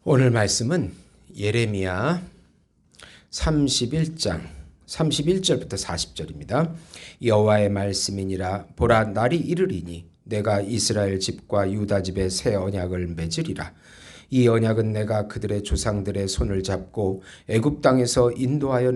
오늘 말씀은 예레미야 31장 31절부터 40절입니다. 여호와의 말씀이니라. 보라, 날이 이르리니 내가 이스라엘 집과 유다 집에 새 언약을 맺으리라. 이 언약은 내가 그들의 조상들의 손을 잡고 애굽 땅에서 인도하여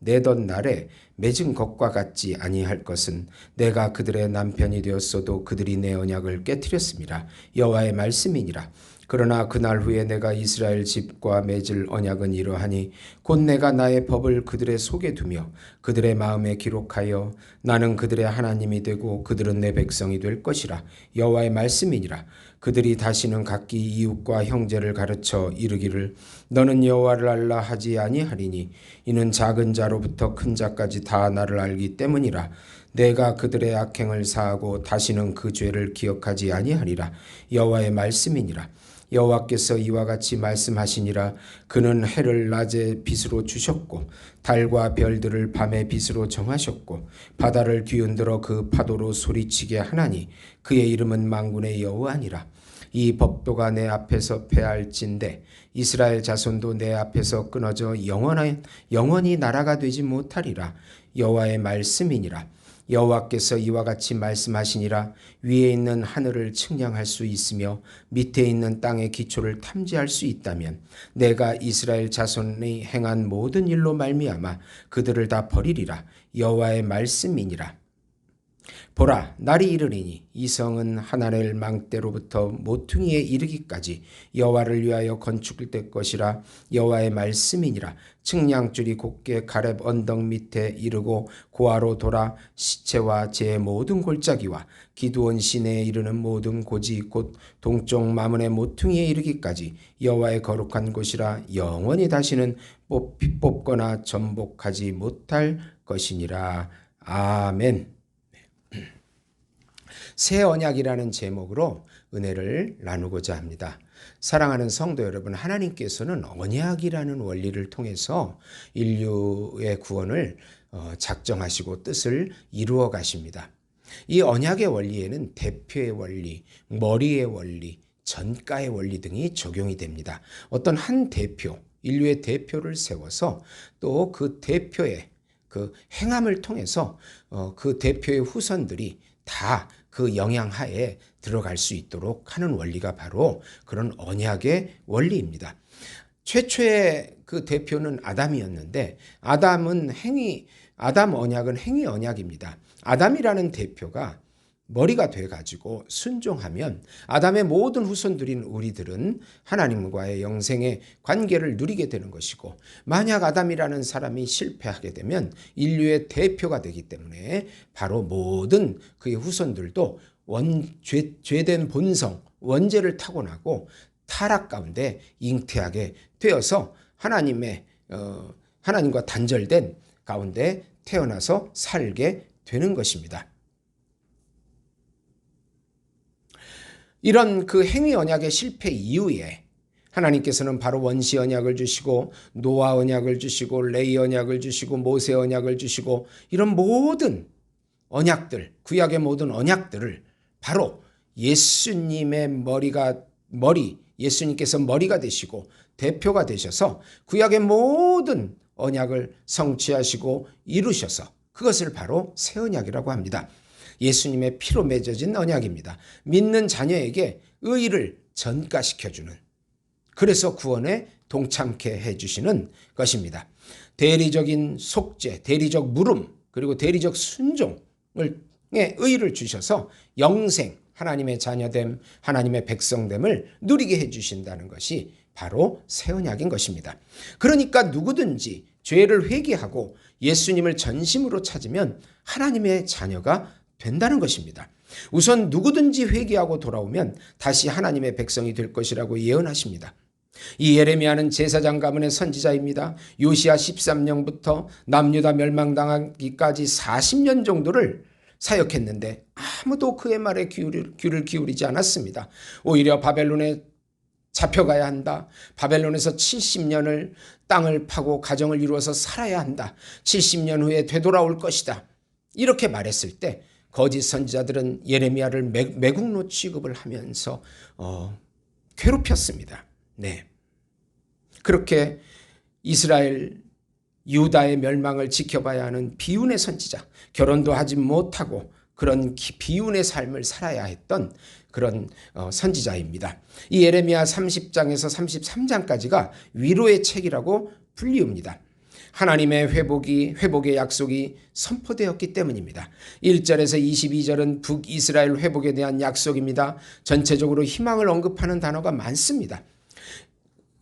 내던 날에 맺은 것과 같지 아니할 것은 내가 그들의 남편이 되었어도 그들이 내 언약을 깨뜨렸음이라. 여호와의 말씀이니라. 그러나 그날 후에 내가 이스라엘 집과 맺을 언약은 이러하니 곧 내가 나의 법을 그들의 속에 두며 그들의 마음에 기록하여 나는 그들의 하나님이 되고 그들은 내 백성이 될 것이라. 여호와의 말씀이니라. 그들이 다시는 각기 이웃과 형제를 가르쳐 이르기를 너는 여호와를 알라 하지 아니하리니 이는 작은 자로부터 큰 자까지 다 나를 알기 때문이라. 내가 그들의 악행을 사하고 다시는 그 죄를 기억하지 아니하리라. 여호와의 말씀이니라. 여호와께서 이와 같이 말씀하시니라. 그는 해를 낮에 빛으로 주셨고 달과 별들을 밤의 빛으로 정하셨고 바다를 뒤흔들어 그 파도로 소리치게 하나니 그의 이름은 만군의 여호와니라. 이 법도가 내 앞에서 패할진대 이스라엘 자손도 내 앞에서 끊어져 영원히 나라가 되지 못하리라. 여호와의 말씀이니라. 여호와께서 이와 같이 말씀하시니라. 위에 있는 하늘을 측량할 수 있으며 밑에 있는 땅의 기초를 탐지할 수 있다면 내가 이스라엘 자손이 행한 모든 일로 말미암아 그들을 다 버리리라. 여호와의 말씀이니라. 보라, 날이 이르리니 이 성은 하나넬 망대로부터 모퉁이에 이르기까지 여호와를 위하여 건축될 것이라. 여호와의 말씀이니라. 측량줄이 곧게 가렙 언덕 밑에 이르고 고아로 돌아 시체와 제 모든 골짜기와 기드온 시내에 이르는 모든 고지 곧 동쪽 마문의 모퉁이에 이르기까지 여호와의 거룩한 곳이라. 영원히 다시는 뽑거나 전복하지 못할 것이니라. 아멘. 새 언약이라는 제목으로 은혜를 나누고자 합니다. 사랑하는 성도 여러분, 하나님께서는 언약이라는 원리를 통해서 인류의 구원을 작정하시고 뜻을 이루어 가십니다. 이 언약의 원리에는 대표의 원리, 머리의 원리, 전가의 원리 등이 적용이 됩니다. 어떤 한 대표, 인류의 대표를 세워서 또 그 대표의 그 행함을 통해서 그 대표의 후손들이 다 그 영향 하에 들어갈 수 있도록 하는 원리가 바로 그런 언약의 원리입니다. 최초의 그 대표는 아담이었는데 아담 언약은 행위 언약입니다. 아담이라는 대표가 머리가 돼가지고 순종하면 아담의 모든 후손들인 우리들은 하나님과의 영생의 관계를 누리게 되는 것이고, 만약 아담이라는 사람이 실패하게 되면 인류의 대표가 되기 때문에 바로 모든 그의 후손들도 죄된 본성, 원죄를 타고나고 타락 가운데 잉태하게 되어서 하나님과 단절된 가운데 태어나서 살게 되는 것입니다. 이런 그 행위 언약의 실패 이후에 하나님께서는 바로 원시 언약을 주시고 노아 언약을 주시고 레위 언약을 주시고 모세 언약을 주시고 이런 모든 언약들, 구약의 모든 언약들을 바로 예수님께서 머리가 되시고 대표가 되셔서 구약의 모든 언약을 성취하시고 이루셔서 그것을 바로 새 언약이라고 합니다. 예수님의 피로 맺어진 언약입니다. 믿는 자녀에게 의의를 전가시켜주는, 그래서 구원에 동참케 해주시는 것입니다. 대리적인 속죄, 대리적 물음, 그리고 대리적 순종의 의의를 주셔서 영생, 하나님의 자녀됨, 하나님의 백성됨을 누리게 해주신다는 것이 바로 새 언약인 것입니다. 그러니까 누구든지 죄를 회개하고 예수님을 전심으로 찾으면 하나님의 자녀가 된다는 것입니다. 우선 누구든지 회개하고 돌아오면 다시 하나님의 백성이 될 것이라고 예언하십니다. 이 예레미야는 제사장 가문의 선지자입니다. 요시야 13년부터 남유다 멸망당하기까지 40년 정도를 사역했는데 아무도 그의 말에 귀를 기울이지 않았습니다. 오히려 바벨론에 잡혀가야 한다. 바벨론에서 70년을 땅을 파고 가정을 이루어서 살아야 한다. 70년 후에 되돌아올 것이다. 이렇게 말했을 때 거짓 선지자들은 예레미야를 매국노 취급을 하면서 괴롭혔습니다. 네. 그렇게 이스라엘 유다의 멸망을 지켜봐야 하는 비운의 선지자, 결혼도 하지 못하고 그런 비운의 삶을 살아야 했던 그런 선지자입니다. 이 예레미야 30장에서 33장까지가 위로의 책이라고 불리웁니다. 하나님의 회복의 약속이 선포되었기 때문입니다. 1절에서 22절은 북이스라엘 회복에 대한 약속입니다. 전체적으로 희망을 언급하는 단어가 많습니다.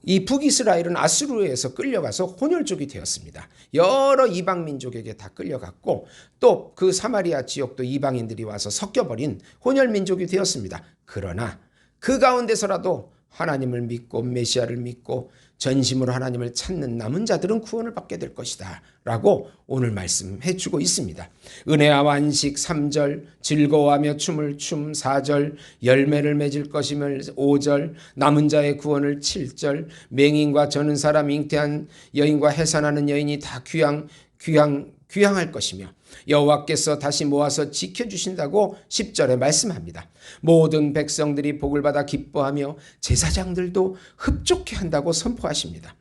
이 북이스라엘은 아수르에서 끌려가서 혼혈족이 되었습니다. 여러 이방 민족에게 다 끌려갔고 또 그 사마리아 지역도 이방인들이 와서 섞여버린 혼혈 민족이 되었습니다. 그러나 그 가운데서라도 하나님을 믿고 메시아를 믿고 전심으로 하나님을 찾는 남은 자들은 구원을 받게 될 것이다 라고 오늘 말씀해 주고 있습니다. 은혜와 완식 3절, 즐거워하며 춤을 춤 4절, 열매를 맺을 것임을 5절, 남은 자의 구원을 7절, 맹인과 저는 사람, 잉태한 여인과 해산하는 여인이 다 귀향할 것이며 여호와께서 다시 모아서 지켜주신다고 10절에 말씀합니다. 모든 백성들이 복을 받아 기뻐하며 제사장들도 흡족해 한다고 선포하십니다.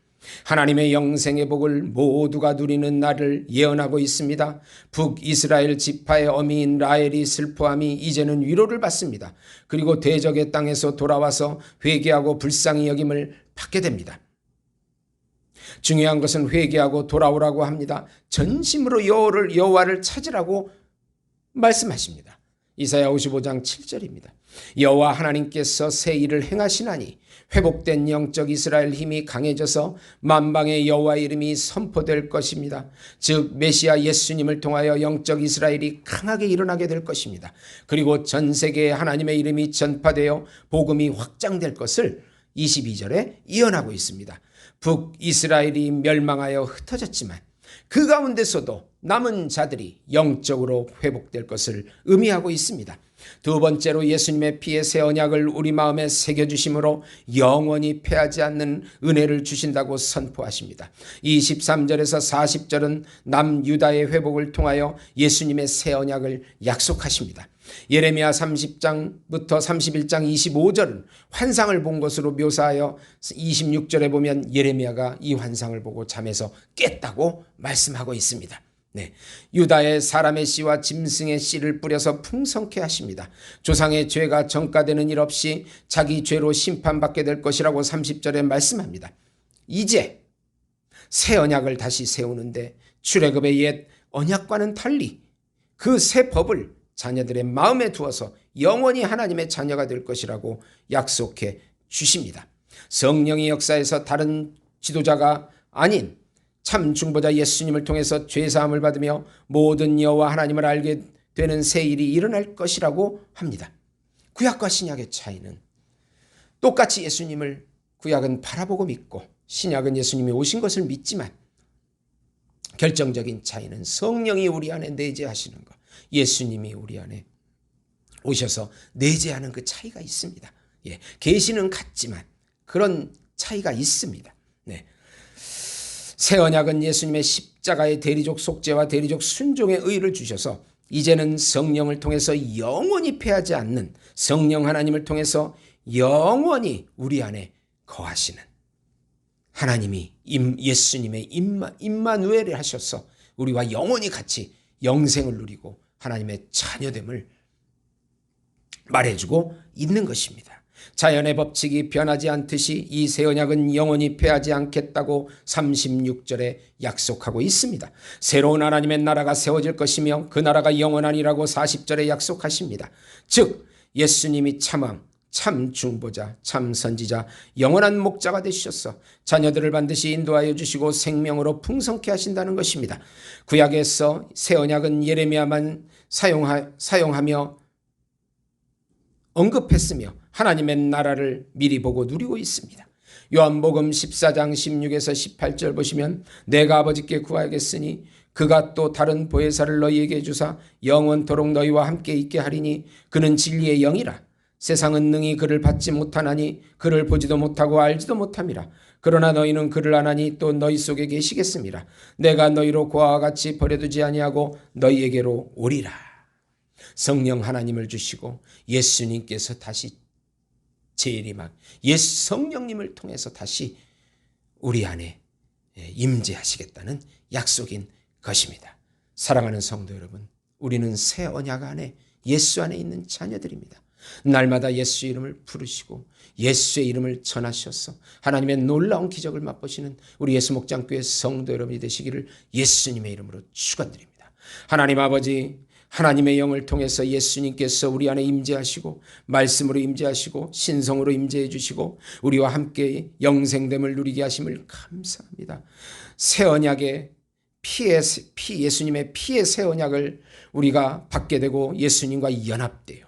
하나님의 영생의 복을 모두가 누리는 날을 예언하고 있습니다. 북이스라엘 지파의 어미인 라헬이 슬퍼함이 이제는 위로를 받습니다. 그리고 대적의 땅에서 돌아와서 회개하고 불쌍히 여김을 받게 됩니다. 중요한 것은 회개하고 돌아오라고 합니다. 전심으로 여호와를 찾으라고 말씀하십니다. 이사야 55장 7절입니다. 여호와 하나님께서 새 일을 행하시나니 회복된 영적 이스라엘 힘이 강해져서 만방의 여호와 이름이 선포될 것입니다. 즉 메시아 예수님을 통하여 영적 이스라엘이 강하게 일어나게 될 것입니다. 그리고 전 세계에 하나님의 이름이 전파되어 복음이 확장될 것을 22절에 예언하고 있습니다. 북이스라엘이 멸망하여 흩어졌지만 그 가운데서도 남은 자들이 영적으로 회복될 것을 의미하고 있습니다. 두 번째로 예수님의 피의 새 언약을 우리 마음에 새겨주심으로 영원히 패하지 않는 은혜를 주신다고 선포하십니다. 23절에서 40절은 남유다의 회복을 통하여 예수님의 새 언약을 약속하십니다. 예레미야 30장부터 31장 25절은 환상을 본 것으로 묘사하여 26절에 보면 예레미야가 이 환상을 보고 잠에서 깼다고 말씀하고 있습니다. 네, 유다의 사람의 씨와 짐승의 씨를 뿌려서 풍성케 하십니다. 조상의 죄가 전가되는 일 없이 자기 죄로 심판받게 될 것이라고 30절에 말씀합니다. 이제 새 언약을 다시 세우는데 출애굽의 옛 언약과는 달리 그 새 법을 자녀들의 마음에 두어서 영원히 하나님의 자녀가 될 것이라고 약속해 주십니다. 성령의 역사에서 다른 지도자가 아닌 참 중보자 예수님을 통해서 죄사함을 받으며 모든 여호와 하나님을 알게 되는 새 일이 일어날 것이라고 합니다. 구약과 신약의 차이는 똑같이 예수님을 구약은 바라보고 믿고 신약은 예수님이 오신 것을 믿지만 결정적인 차이는 성령이 우리 안에 내재하시는 것, 예수님이 우리 안에 오셔서 내재하는 그 차이가 있습니다. 예, 계시는 같지만 그런 차이가 있습니다. 네. 새 언약은 예수님의 십자가의 대리적 속죄와 대리적 순종의 의를 주셔서 이제는 성령을 통해서 영원히 패하지 않는 성령 하나님을 통해서 영원히 우리 안에 거하시는 하나님이 예수님의 임마누엘을 하셔서 우리와 영원히 같이 영생을 누리고 하나님의 자녀됨을 말해주고 있는 것입니다. 자연의 법칙이 변하지 않듯이 이 새 언약은 영원히 패하지 않겠다고 36절에 약속하고 있습니다. 새로운 하나님의 나라가 세워질 것이며 그 나라가 영원하니라고 40절에 약속하십니다. 즉 예수님이 참왕, 참 중보자, 참 선지자, 영원한 목자가 되시셔서 자녀들을 반드시 인도하여 주시고 생명으로 풍성케 하신다는 것입니다. 구약에서 새 언약은 예레미야만 사용하며 언급했으며 하나님의 나라를 미리 보고 누리고 있습니다. 요한복음 14장 16에서 18절 보시면 내가 아버지께 구하겠으니 그가 또 다른 보혜사를 너희에게 주사 영원토록 너희와 함께 있게 하리니 그는 진리의 영이라. 세상은 능히 그를 받지 못하나니 그를 보지도 못하고 알지도 못함이라. 그러나 너희는 그를 아나니 또 너희 속에 계시겠음이라. 내가 너희로 고아와 같이 버려두지 아니하고 너희에게로 오리라. 성령 하나님을 주시고 예수님께서 다시 재림한 성령님을 통해서 다시 우리 안에 임재하시겠다는 약속인 것입니다. 사랑하는 성도 여러분, 우리는 새 언약 안에 예수 안에 있는 자녀들입니다. 날마다 예수의 이름을 부르시고 예수의 이름을 전하셔서 하나님의 놀라운 기적을 맛보시는 우리 예수 목장교회 성도 여러분이 되시기를 예수님의 이름으로 축원드립니다. 하나님 아버지, 하나님의 영을 통해서 예수님께서 우리 안에 임재하시고 말씀으로 임재하시고 신성으로 임재해 주시고 우리와 함께 영생됨을 누리게 하심을 감사합니다. 새 언약의 예수님의 피의 새 언약을 우리가 받게 되고 예수님과 연합되어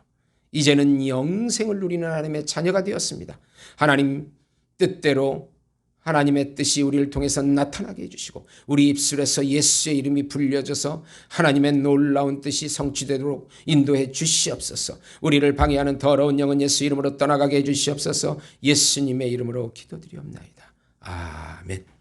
이제는 영생을 누리는 하나님의 자녀가 되었습니다. 하나님 뜻대로 하나님의 뜻이 우리를 통해서 나타나게 해주시고 우리 입술에서 예수의 이름이 불려져서 하나님의 놀라운 뜻이 성취되도록 인도해 주시옵소서. 우리를 방해하는 더러운 영은 예수 이름으로 떠나가게 해 주시옵소서. 예수님의 이름으로 기도드리옵나이다. 아멘.